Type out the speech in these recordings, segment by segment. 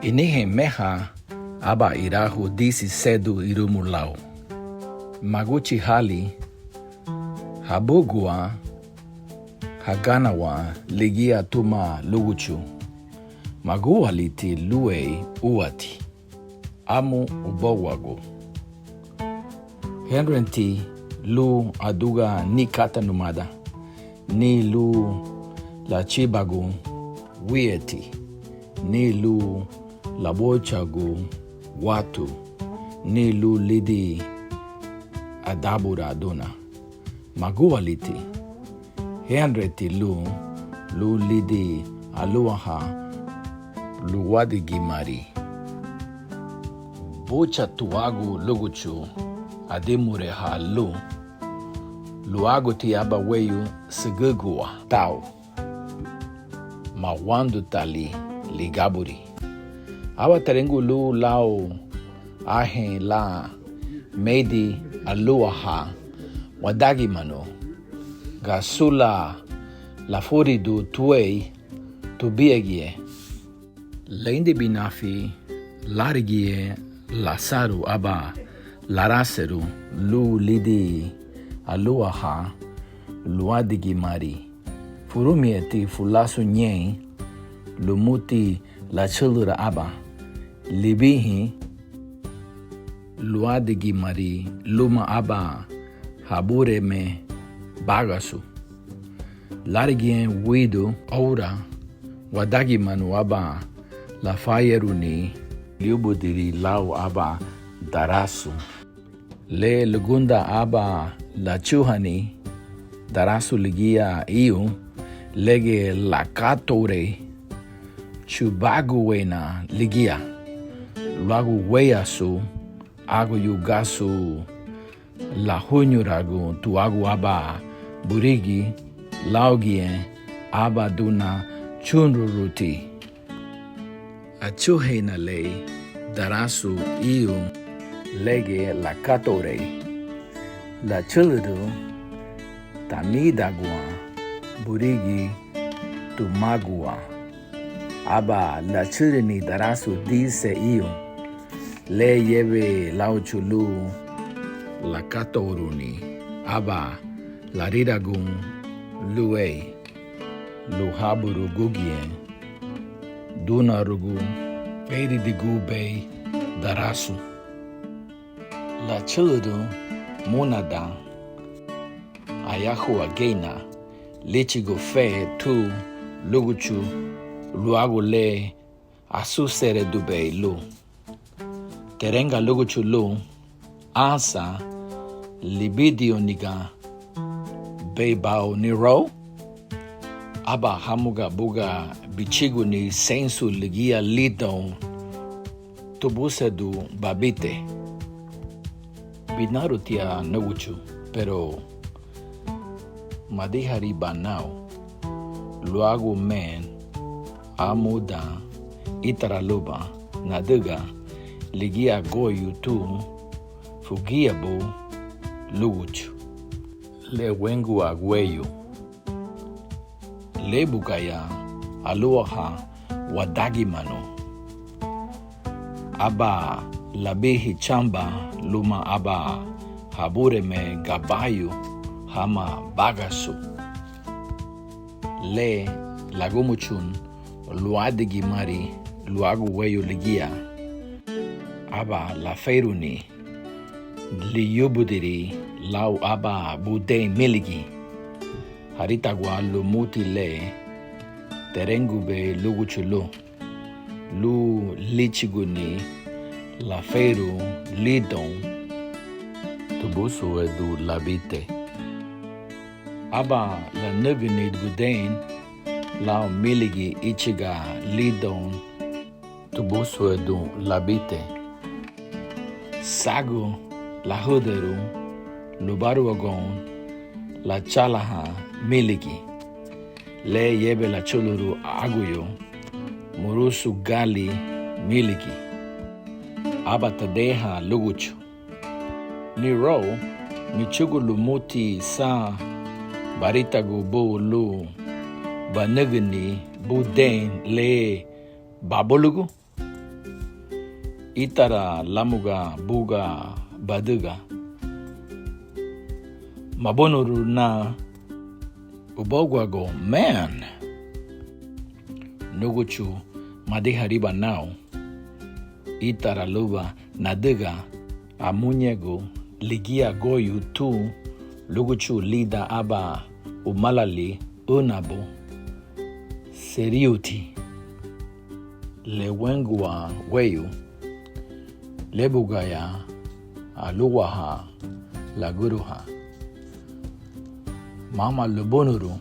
Inihe meha aba irahu disi sedu irumulau. Maguchi hali habugua haganawa ligia tuma luguchu. Maguwaliti lue uati. Amu ubowago. Henrenti lu aduga ni kata numada. Ni lu la chibagu wieti. Ni lu la bochagu watu. Ni lu lidi adabura aduna. Maguwaliti. Henreti lu lidi aluaha luwadigi mari. Bocha tuagu luguchu adimure ha luagu ti aba weyu segegua tau. Mawandu tali ligaburi. Awa terengu lu lau ahe la medi aluaha wadagi mano. Gasula la furidu tuei tubiegie. Leinde binafi larigie lasaru aba laraseru lu lidi aluaha luadigi mari. Furumieti fulasu nyei lumuti la chulura aba libihi luadigi mari luma aba habure me bagasu. Larigien widu ora wadagi manu aba la fayeruni liubudiri lau aba darasu. Le lugunda aba la chuhani darasu ligia iu lege la katore chubaguwena ligia. Lagu weyasu agu yugasu la hunyuragu tuagu aba burigi laugien aba duna chunruruti. Achuhena le darasu iu lege la katore la chuludu tamidagua burigi tumagua aba la chulini darasu dise iu le yebe lauchulu la katoruni aba la riragun lue luhaburu gugien dunarugu peridigu bei darasu. La chuludu munada ayahu agena lichigo fe tu luguchu luagu le asusere dubei lu. Terenga luguchu lu asa libidio niga beibao niro aba hamuga buga bichigu ni sensu ligia lidon tubusedu babite. Binaru tia nuguchu pero madihari banao luagu men amuda itaraluba naduga ligia goyu tu fugiabu luguchu le wengu agweyu le bukaya aluaha wadagi mano aba labihi chamba luma aba habure me gabayu hama bagasu le lagumuchun luadigi mari luagu weyu ligia aba la feiruni liyubudiri lau aba bude miligi haritagwa lumuti le terengube luguchulu lu lichiguni la feiru lidon tubusu edu labite aba la nuguni guden lau miligi ichiga lidon tubusu edu labite sagu la huderu lubaruagon la chalaha miligi le yebe la chuluru aguyo murusu gali miligi abatadeha luguchu niro michugu lumuti sa baritagu bu lu banegni buden le babolugu itara lamuga buga baduga. Mabonuru na ubogwago man. Nuguchu madihariba now. Itara luba nadiga amunyego ligia goyu tu luguchu lida aba umalali unabo seriuti lewengua weyu lebugaya aluwaha labürühan mama lubonuru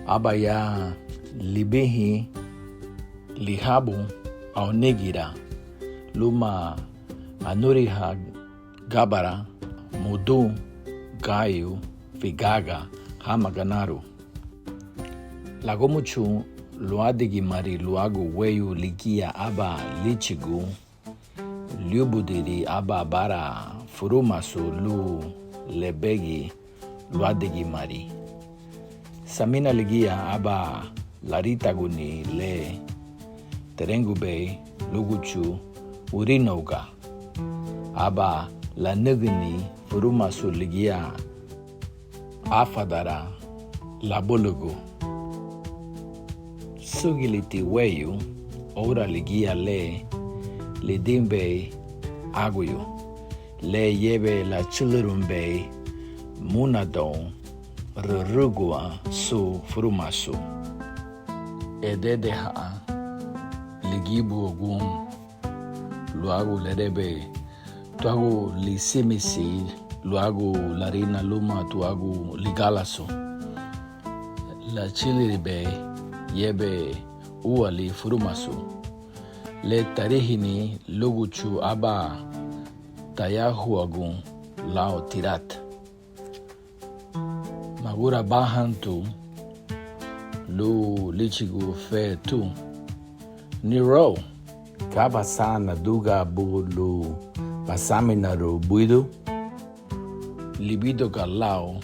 abaya libehi lihabu au negira luma anuriha gabara mudu gayu vigaga hamaganaru lagomuchu luadigi mari luagu weyu ligia aba lichigu liubudiri aba bara furumasu lu lebegi luadigi mari samina ligia aba laritaguni le terengube luguchu urinauga aba lanegni furumasu ligia afadara labulugu sugiliti weyu ora ligia le lidimbe aguyu le yebe la chulurumbe munadon rurugua su furumasu ededeha ligibu ogun luagu lerebe tuagu lisimisi luagu larina luma tuagu ligalaso la chiliribe yebe uali furumasu le tarihini luguchu aba tayahuagun lao tirat magura bahantu lu lichigu fe tu niro kabasana duga bulu basaminaru buidu libido galao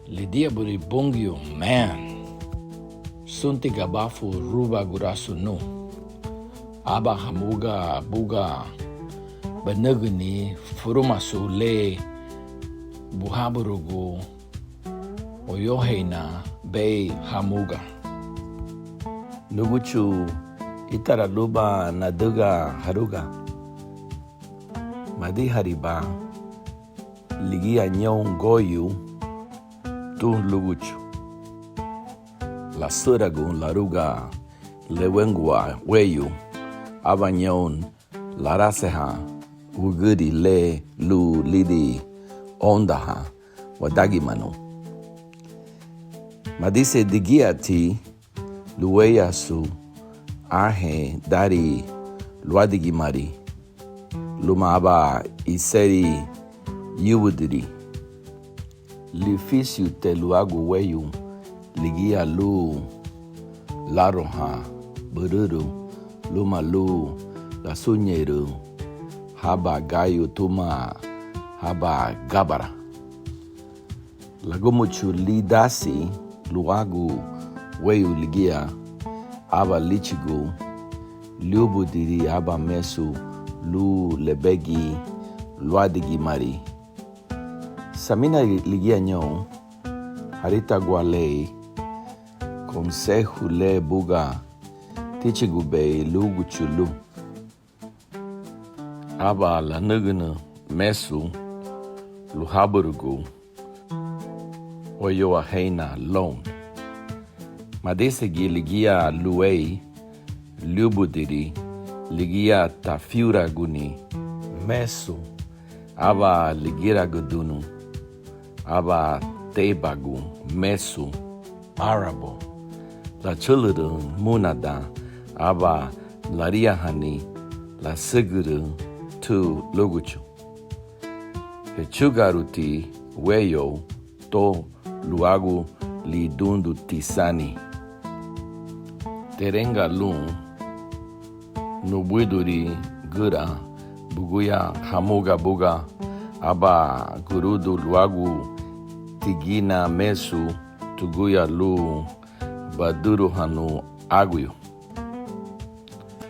lidia buri bongyo man sunti gabafu ruba gurasu nu aba hamuga buga banagni furumasu le buhaburugu oyoheina be hamuga nuguchu itara luba naduga haruga madi hariba ligia nyon goyu tu luguchu la suragun laruga lewengua weyu abanyon laraseha ugudi le lu lidi ondaha wadagimanu madise digiati luweyasu ahe dari luadigimari luma aba iseri yuwudiri lifisiu te luagu weyu ligia lu laroha bururu luma lu lasunyeru haba gayu tuma haba gabara lagomuchu lidasi luagu weyu ligia aba lichigu liubudiri aba mesu lu lebegi luadigi mari samina ligia nyon harita gualei consejo le buga tichigu be lugu chulu aba la nugunu mesu luhaburugu oyo aheina lon madese gi ligia luei liubudiri ligia tafiura guni mesu aba ligira gudunu aba tebagu mesu arabo la chuludun munada aba lariahani la siguru tu luguchu hechugaruti weyo to luagu lidundu tisani terenga lun nubuiduri gura buguya hamuga buga aba gurudu luagu tigina mesu tuguya lu baduru hanu aguyo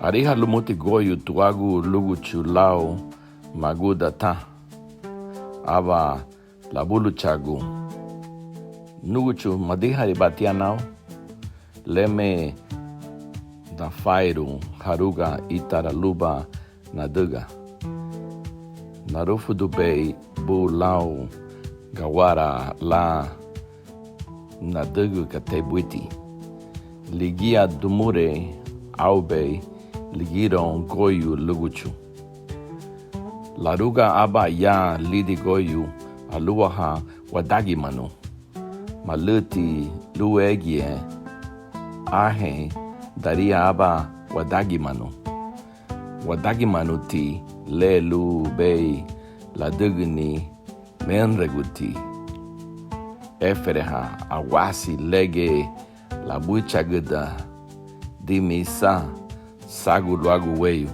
Ariha lumuti Goyu tuagu luguchu lao magudata. Aba labuluchagu. Nuguchu madiha ibatianao. Leme Nafairu haruga itaraluba naduga. Narufudu bei bu lau gawara la nadugu katebuiti. Ligia dumure aube ligiron Goyu luguchu. Laruga aba ya lidi Goyu aluaha wadagi manu. Maluti luegie ahe daria aba wadagi manu. Wadagi manu ti le lu bei ladugni menreguti. Efereha awasi lege la bucha gada dimisa sagu luagu weyu.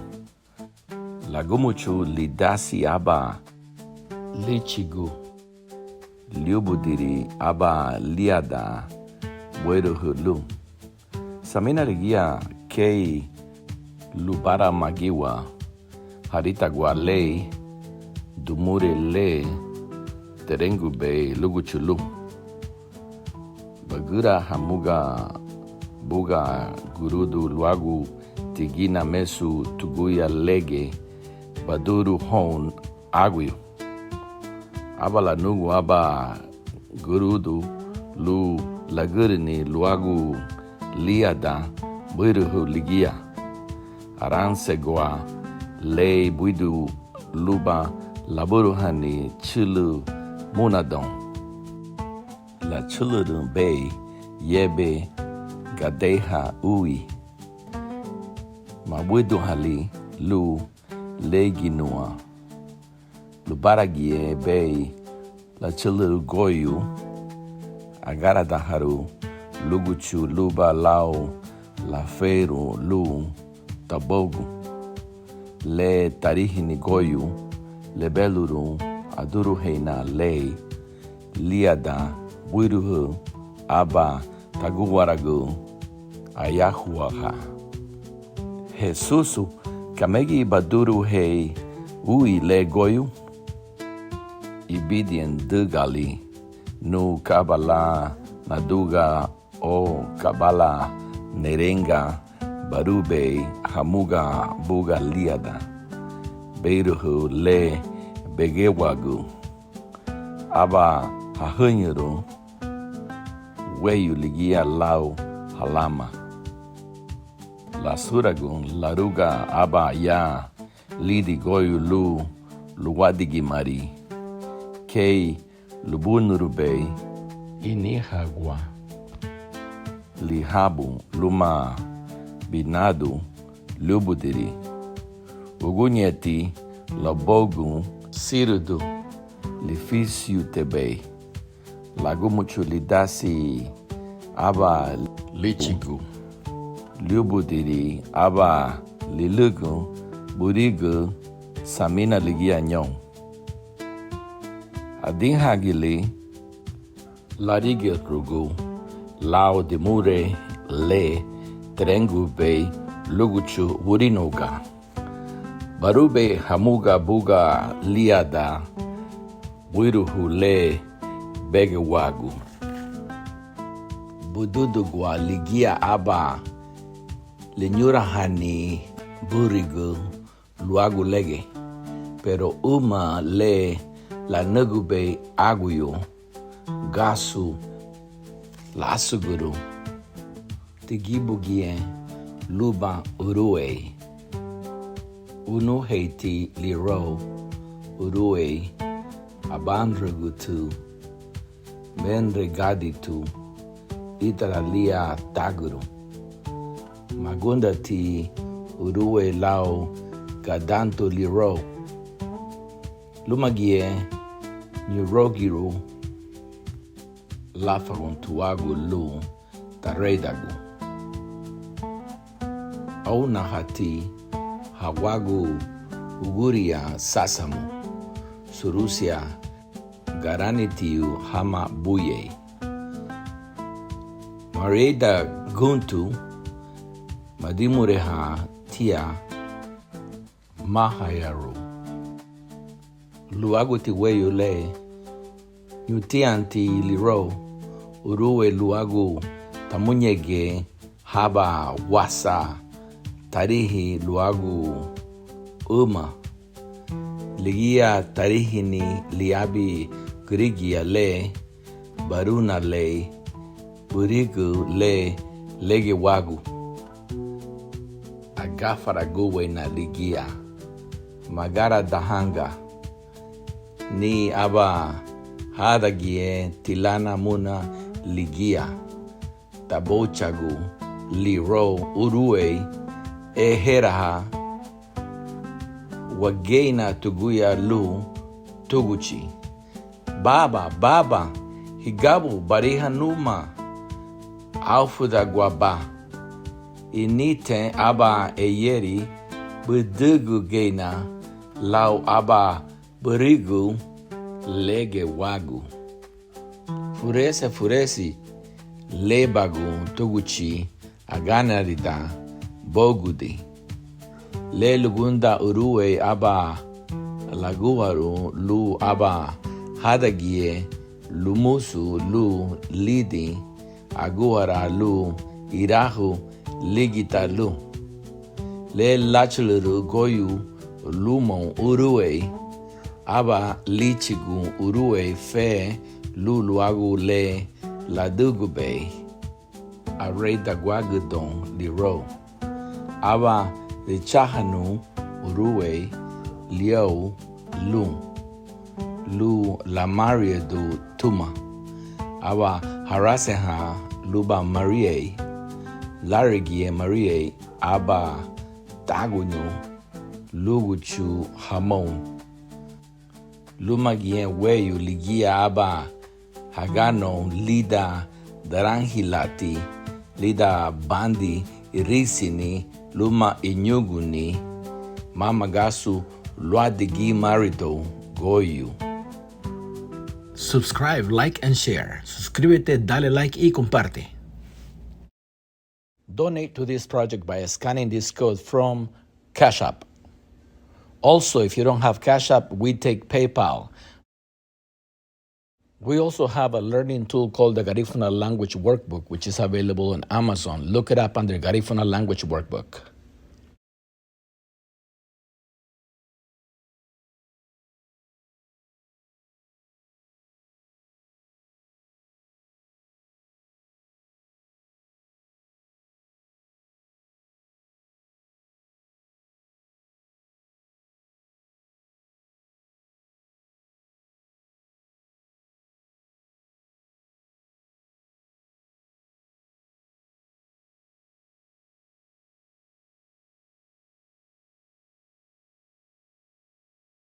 Lagumuchu lidasi aba lichigu. Liubudiri aba liada bueru hulu. Samina ligia kei lubara magiwa harita gualei dumure le terengu be luguchulu. Bagura hamuga buga gurudu luagu tigina mesu tuguya lege baduru hon aguyo. Aba la nugu aba gurudu lu lagurini luagu liada buiruhu ligia. Aransegwa le buidu luba labürühani chulu munadon. La chulu be yebe gadeha ui. Mabuidu hali lu leginua. Lubaragie bei la chulu Goyu agaradaharu luguchu luba lau la feru lu tabogu. Le tarihini Goyu le beluru aduru heina le liada buiruhu aba taguwaragu ayahuaha. Jesusu kamegi baduru hei ui le Goyu. Ibidien dugali nu kabala naduga o kabala nerenga barube hamuga buga liada. Beiruhu le begewagu. Aba hahunyuru weyu ligia lau halama. Lasuragu laruga aba ya lidi Goyu lu luwadigi mari. Kei lubunurube inihagwa. Lihabu luma binadu lubudiri. Ugunyeti labogu sirudu lifisiu tebe. Lagumuchu lidasi aba lichigu. Lubudiri aba lilugu burigu samina ligia nyong. Adinhagili larige rugu lao demure le terengu be luguchu wurinoga. Barube hamuga buga liada buiruhu le begewagu. Bududu gwa ligia aba lenyurahani burigu luagu lege. Pero uma le la nagube aguyo gasu lasuguru tigibugie luba urue unu heiti liro urue abandregutu menregaditu itaralia taguru magundati urue lao gadanto liro lumagie Nirogiru lafaruntuagu lu taredagu. Au nahati hawagu uguria sasamu surusia garanitiu hama buye. Mareda guntu madimureha tia mahayaru. Luagu ti weyu le, nyutianti liro, uruwe luagu tamunyege haba wasa, tarihi luagu ligia tarihini liabi grigia le, baruna le, burigu le, lege wagu. Agafara gowe na ligia, magara dahanga, ni aba hadagie tilana muna ligia, tabochagu, liro urue, eheraha, wageina tuguya lu tuguchi. Baba, higabu bariha numa, alfuda guaba, inite aba eyeri, budugu geina, lau aba berigu, lege wagu. Furesi, lebagu tuguchi, aganarida, bogudi. Le lugunda urue aba laguaru lu aba hadagie lumusu lu lidi aguara lu irahu ligita lu. Le lachuluru goyu lumon urue aba lichigu urue fe lu luagu le ladugube arre daguagudon liro aba de chahanu urue liao lu la maria do tuma aba haraseha luba marie larigie marie aba tagunyo luguchu hamon lumagie weyu ligia aba hagano lida darangilati lida bandi irisini luma inyuguni mamagasu luadigi marito goyu. Subscribe, like, and share. Suscríbete, dale like y comparte. Donate to this project by scanning this code from Cash App. Also, if you don't have Cash App, we take PayPal. We also have a learning tool called the Garifuna Language Workbook, which is available on Amazon. Look it up under Garifuna Language Workbook.